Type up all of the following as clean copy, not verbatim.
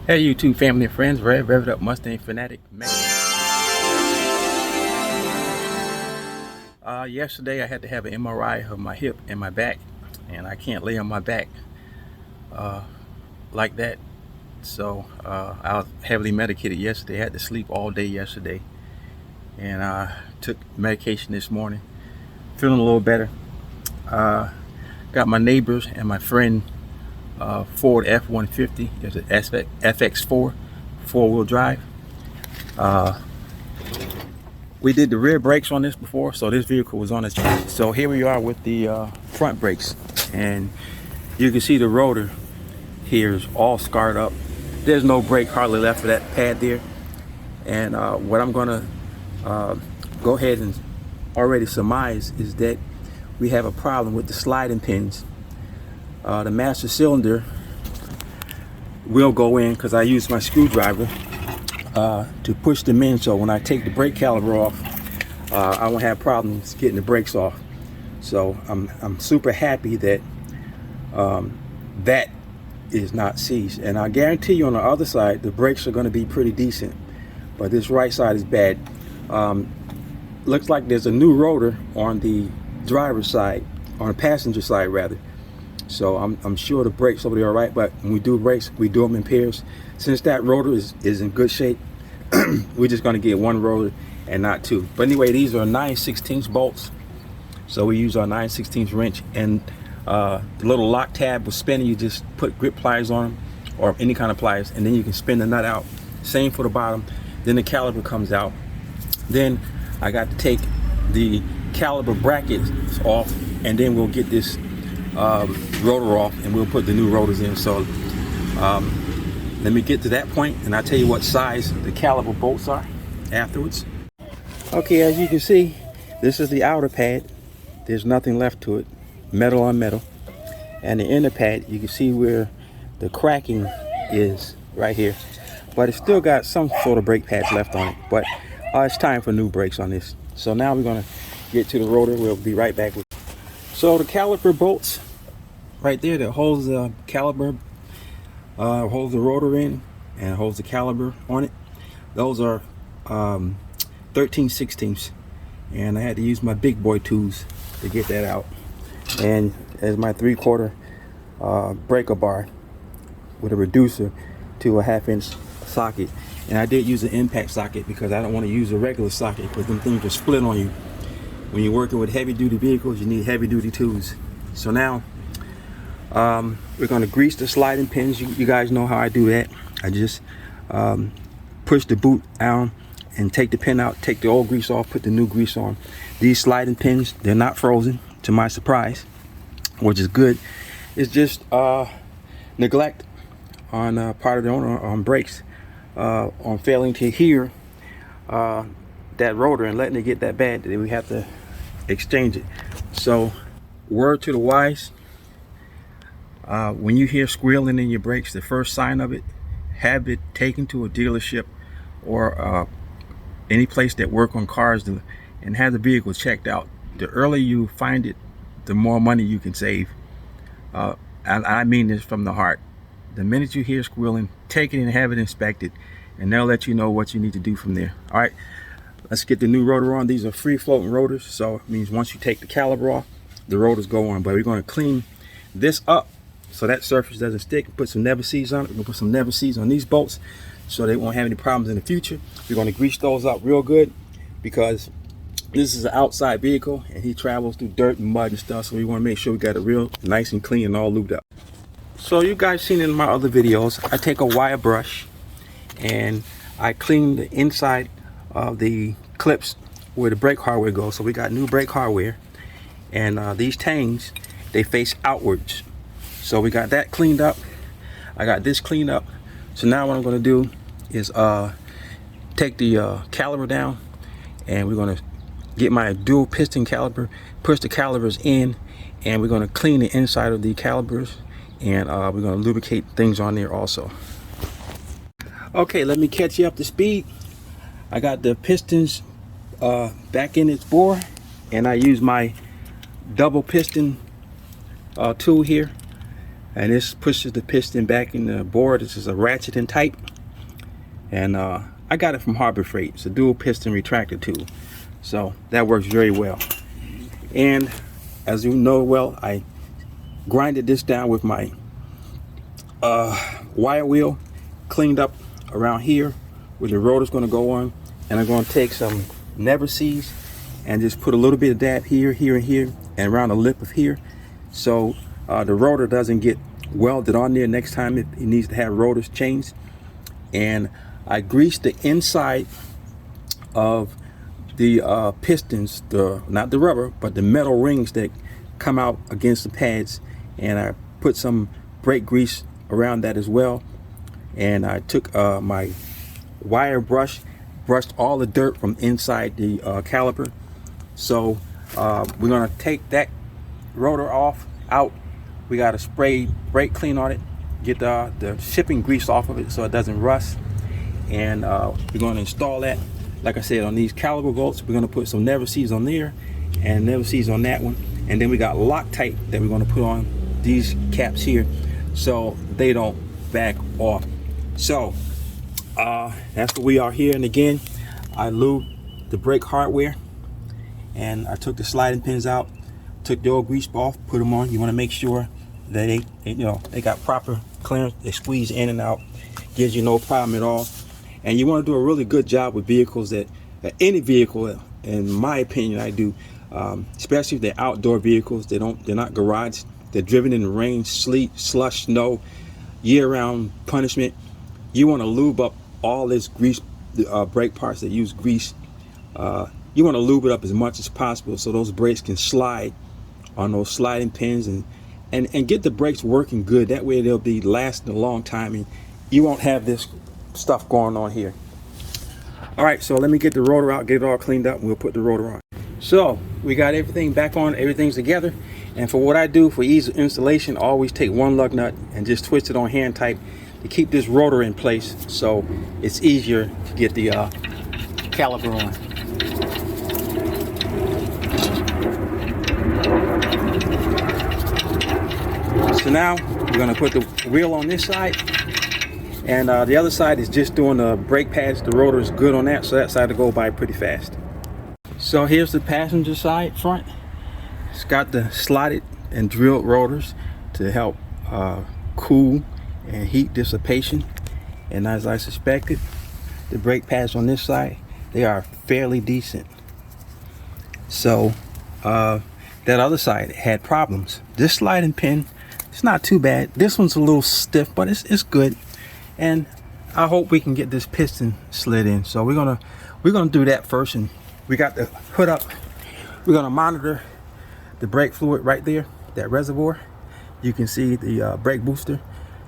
Hey YouTube family and friends, Rev Up Mustang Fanatic. Yesterday I had to have an MRI of my hip and my back, and I can't lay on my back like that. So I was heavily medicated yesterday. I had to sleep all day yesterday, and I took medication this morning. Feeling a little better. Got my neighbors and my friend Ford F150. It's an FX4 four-wheel drive. We did the rear brakes on this before, so this vehicle was on its chassis. So here we are with the front brakes, and you can see the rotor here is all scarred up. There's no brake hardly left for that pad there. And what I'm gonna go ahead and already surmise is that we have a problem with the sliding pins. The master cylinder will go in because I use my screwdriver to push them in, so when I take the brake caliper off, I won't have problems getting the brakes off. So I'm super happy that that is not seized, and I guarantee you on the other side the brakes are going to be pretty decent, but this right side is bad. Looks like there's a new rotor on the driver's side, on the passenger side rather. So I'm sure the brakes will be all right, but when we do brakes, we do them in pairs. Since that rotor is in good shape, we're just going to get one rotor and not two. But anyway, these are 9/16 bolts, so we use our 9/16 wrench, and the little lock tab was spinning. You just put grip pliers on them, or any kind of pliers, and then you can spin the nut out. Same for the bottom. Then the caliper comes out. Then I got to take the caliper brackets off, and then we'll get this rotor off, and we'll put the new rotors in. So let me get to that point, and I'll tell you what size the caliper bolts are afterwards. Okay, as you can see, this is the outer pad. There's nothing left to it, metal on metal. And the inner pad, you can see where the cracking is right here, but it's still got some sort of brake pads left on it. But it's time for new brakes on this. So now we're going to get to the rotor. We'll be right back with you. So the caliper bolts right there that holds the caliper, holds the rotor in and holds the caliper on it, those are 13/16, and I had to use my big boy tools to get that out. And as my 3/4 breaker bar with a reducer to a 1/2-inch socket, and I did use an impact socket because I don't want to use a regular socket because them things are split on you. When you're working with heavy duty vehicles, you need heavy duty tools. So now we're going to grease the sliding pins. You guys know how I do that. I just push the boot down and take the pin out, take the old grease off, put the new grease on. These sliding pins, they're not frozen, to my surprise, which is good. It's just neglect on part of the owner on brakes, on failing to hear that rotor and letting it get that bad that we have to exchange it. So word to the wise, when you hear squealing in your brakes, the first sign of it, have it taken to a dealership or any place that work on cars and have the vehicle checked out. The earlier you find it, the more money you can save. I mean this from the heart. The minute you hear squealing, take it and have it inspected, and they'll let you know what you need to do from there. All right, let's get the new rotor on. These are free floating rotors, so it means once you take the caliper off, the rotors go on. But we're going to clean this up so that surface doesn't stick. Put some never seeds on it. We're going to put some never seeds on these bolts so they won't have any problems in the future. We're going to grease those up real good because this is an outside vehicle and he travels through dirt and mud and stuff, so we want to make sure we got it real nice and clean and all lubed up. So you guys seen in my other videos, I take a wire brush and I clean the inside of the clips where the brake hardware goes. So we got new brake hardware, and these tangs, they face outwards. So we got that cleaned up. I got this cleaned up. So now what I'm going to do is take the caliper down, and we're going to get my dual piston caliper, push the calipers in, and we're going to clean the inside of the calipers, and we're going to lubricate things on there also. Okay, let me catch you up to speed. I got the pistons back in its bore, and I use my double piston tool here. and this pushes the piston back in the board. This is a ratcheting type, and I got it from Harbor Freight. It's a dual piston retractor tool, so that works very well. And as you know well, I grinded this down with my wire wheel, cleaned up around here where the rotor's going to go on, and I'm going to take some never sees and just put a little bit of that here, here, and here, and around the lip of here, so the rotor doesn't get welded on there next time it needs to have rotors changed. And I greased the inside of the pistons, not the rubber, but the metal rings that come out against the pads, and I put some brake grease around that as well. And I took my wire brush, brushed all the dirt from inside the caliper. So we're gonna take that rotor out. We got to spray brake clean on it, get the shipping grease off of it so it doesn't rust. And we're going to install that, like I said, on these caliper bolts. We're going to put some never sees on there and never sees on that one. And then we got Loctite that we're going to put on these caps here so they don't back off. So that's what we are here. And again, I lubed the brake hardware, and I took the sliding pins out, took the old grease off, put them on. You want to make sure that they got proper clearance. They squeeze in and out, gives you no problem at all. And you want to do a really good job with vehicles that any vehicle, in my opinion, I do, especially if they're outdoor vehicles. They're not garage. They're driven in the rain, sleet, slush, snow, year-round punishment. You want to lube up all this grease, brake parts that use grease. You want to lube it up as much as possible so those brakes can slide on those sliding pins, and get the brakes working good. That way they'll be lasting a long time, and you won't have this stuff going on here. All right, so let me get the rotor out, get it all cleaned up, and we'll put the rotor on. So we got everything back on, everything's together. And for what I do for ease of installation, I always take one lug nut and just twist it on hand tight to keep this rotor in place, so it's easier to get the caliper on. So now we're going to put the wheel on this side, and the other side is just doing the brake pads. The rotor is good on that, so that side will go by pretty fast. So here's the passenger side front. It's got the slotted and drilled rotors to help cool and heat dissipation. And as I suspected, the brake pads on this side, they are fairly decent. So that other side had problems. This sliding pin, it's not too bad. This one's a little stiff, but it's good. And I hope we can get this piston slid in. So we're gonna do that first. And we got the hood up. We're gonna monitor the brake fluid right there, that reservoir. You can see the brake booster,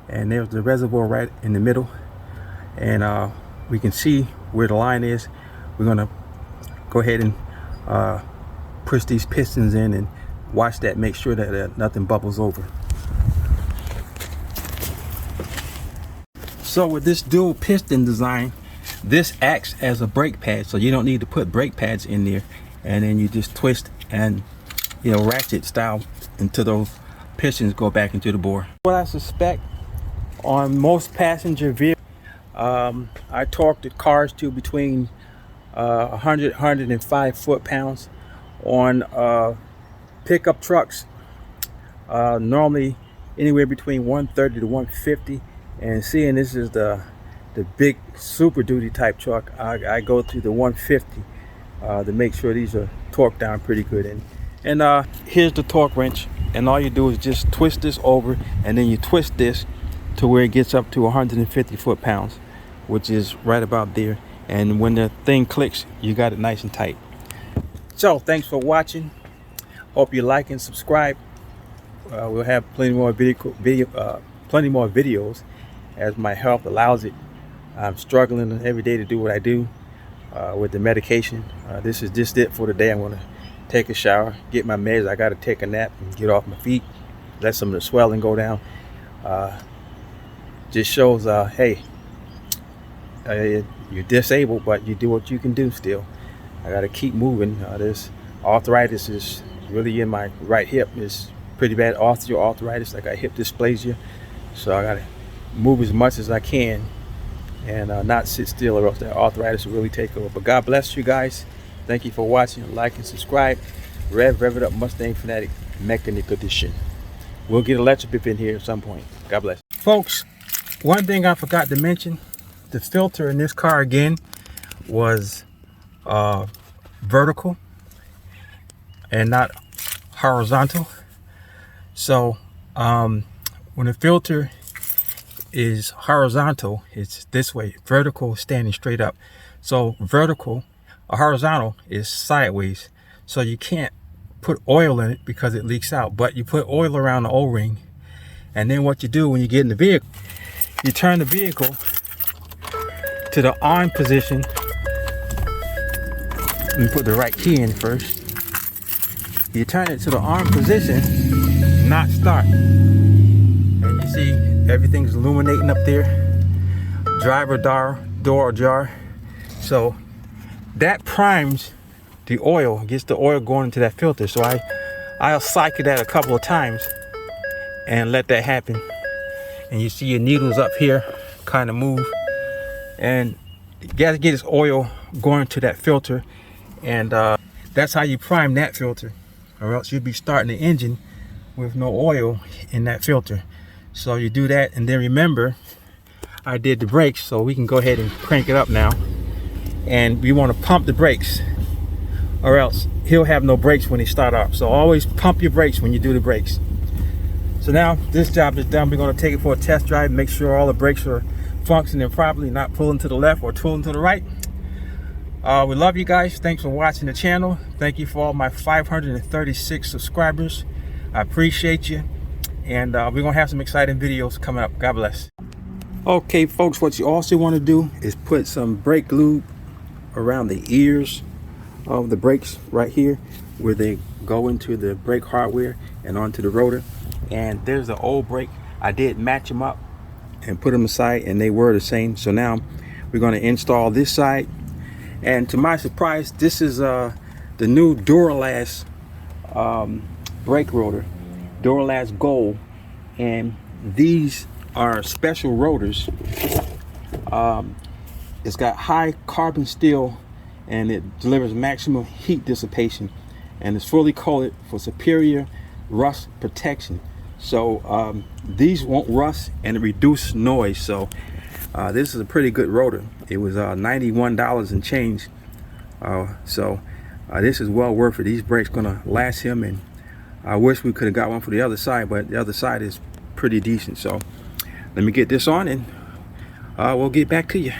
and there's the reservoir right in the middle. And we can see where the line is. We're gonna go ahead and push these pistons in and watch that, make sure that nothing bubbles over. So with this dual piston design, this acts as a brake pad, so you don't need to put brake pads in there, and then you just twist and ratchet style until those pistons go back into the bore. What I suspect on most passenger vehicles, I torque the cars to between 105 foot-pounds. On pickup trucks, normally anywhere between 130 to 150. And seeing this is the big Super Duty type truck, I go to the 150 to make sure these are torqued down pretty good. And here's the torque wrench, and all you do is just twist this over, and then you twist this to where it gets up to 150 foot-pounds, which is right about there. And when the thing clicks, you got it nice and tight. So thanks for watching. Hope you like and subscribe. We'll have plenty more videos as my health allows it. I'm struggling every day to do what I do with the medication. This is just it for today. I'm going to take a shower, get my meds. I got to take a nap and get off my feet, let some of the swelling go down. Just shows, hey, you're disabled, but you do what you can do still. I got to keep moving. This arthritis is really in my right hip. It's pretty bad osteoarthritis. I got hip dysplasia, so I gotta move as much as I can and not sit still, or else that arthritis will really take over. But God bless you guys. Thank you for watching. Like and subscribe. Rev It Up Mustang Fanatic Mechanic Edition. We'll get electric bip in here at some point. God bless. Folks, one thing I forgot to mention, the filter in this car again was vertical and not horizontal. So when the filter is horizontal, it's this way. Vertical, standing straight up. So vertical or horizontal is sideways. So you can't put oil in it because it leaks out. But you put oil around the O-ring, and then what you do when you get in the vehicle, you turn the vehicle to the on position. Let me put the right key in first. You turn it to the on position, not start. And you see everything's illuminating up there. Driver door ajar. So that primes the oil, gets the oil going into that filter. So I'll cycle that a couple of times and let that happen. And you see your needles up here kind of move. And you got to get this oil going to that filter. And that's how you prime that filter. Or else you'll be starting the engine with no oil in that filter. So you do that, and then remember, I did the brakes, so we can go ahead and crank it up now. And we want to pump the brakes, or else he'll have no brakes when he start up. So always pump your brakes when you do the brakes. So now this job is done. We're going to take it for a test drive, make sure all the brakes are functioning properly, not pulling to the left or pulling to the right. We love you guys. Thanks for watching the channel. Thank you for all my 536 subscribers. I appreciate you. And we're going to have some exciting videos coming up. God bless. Okay, folks, what you also want to do is put some brake lube around the ears of the brakes right here, where they go into the brake hardware and onto the rotor. And there's the old brake. I did match them up and put them aside, and they were the same. So now we're going to install this side. And to my surprise, this is the new Duralast brake rotor, Duralast Gold, and these are special rotors. It's got high carbon steel, and it delivers maximum heat dissipation, and it's fully coated for superior rust protection. So these won't rust and reduce noise. So this is a pretty good rotor. It was $91 and change. So this is well worth it. These brakes gonna last him, and I wish we could have got one for the other side, but the other side is pretty decent. So let me get this on, and we'll get back to you.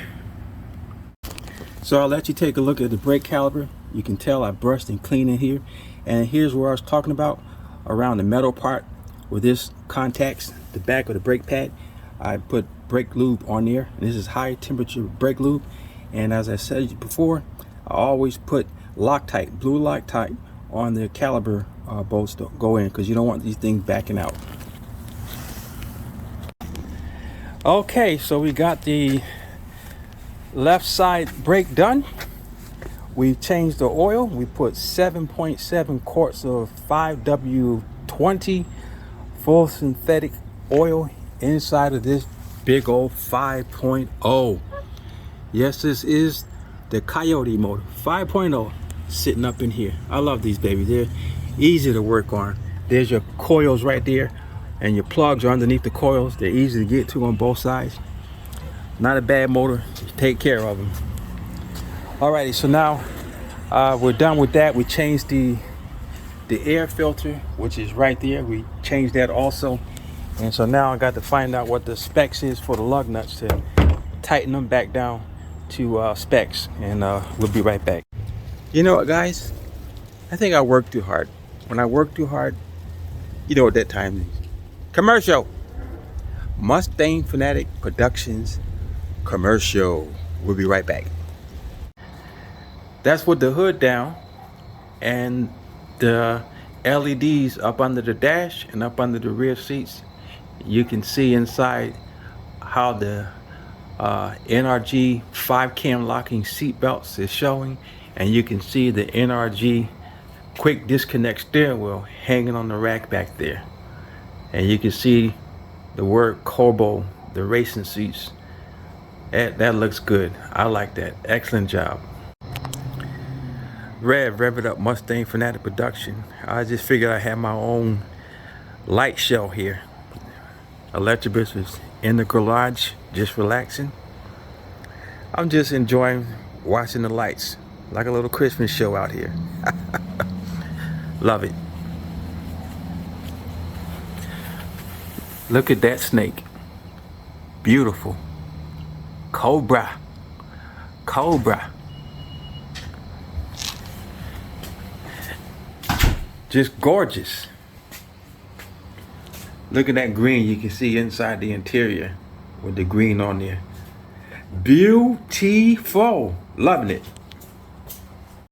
So I'll let you take a look at the brake caliper. You can tell I brushed and cleaned in here, and here's where I was talking about, around the metal part where this contacts the back of the brake pad. I put brake lube on there, and this is high temperature brake lube. And as I said before, I always put Loctite, blue Loctite, on the caliper bolts to go in, because you don't want these things backing out. Okay, so we got the left side brake done. We changed the oil. We put 7.7 quarts of 5W20 full synthetic oil inside of this big old 5.0. Yes, this is the Coyote motor 5.0 sitting up in here. I love these babies. They're easy to work on. There's your coils right there, and your plugs are underneath the coils. They're easy to get to on both sides. Not a bad motor. Take care of them. Alrighty, so now we're done with that. We changed the air filter, which is right there. We changed that also. And so now I got to find out what the specs is for the lug nuts to tighten them back down to specs. And we'll be right back. You know what, guys? I think I worked too hard. When I work too hard, you know what that time is. Commercial. Mustang Fanatic Productions commercial. We'll be right back. That's with the hood down and the LEDs up under the dash and up under the rear seats. You can see inside how the NRG 5 cam locking seat belts is showing, and you can see the NRG quick disconnect steering wheel hanging on the rack back there. And you can see the word Corbo, the racing seats. That looks good. I like that. Excellent job. Rev It Up Mustang Fanatic Production. I just figured I had my own light show here. Electrobus is in the garage, just relaxing. I'm just enjoying watching the lights, like a little Christmas show out here. Love it. Look at that snake. Beautiful. Cobra. Cobra. Just gorgeous. Look at that green. You can see inside the interior with the green on there. Beautiful. Loving it.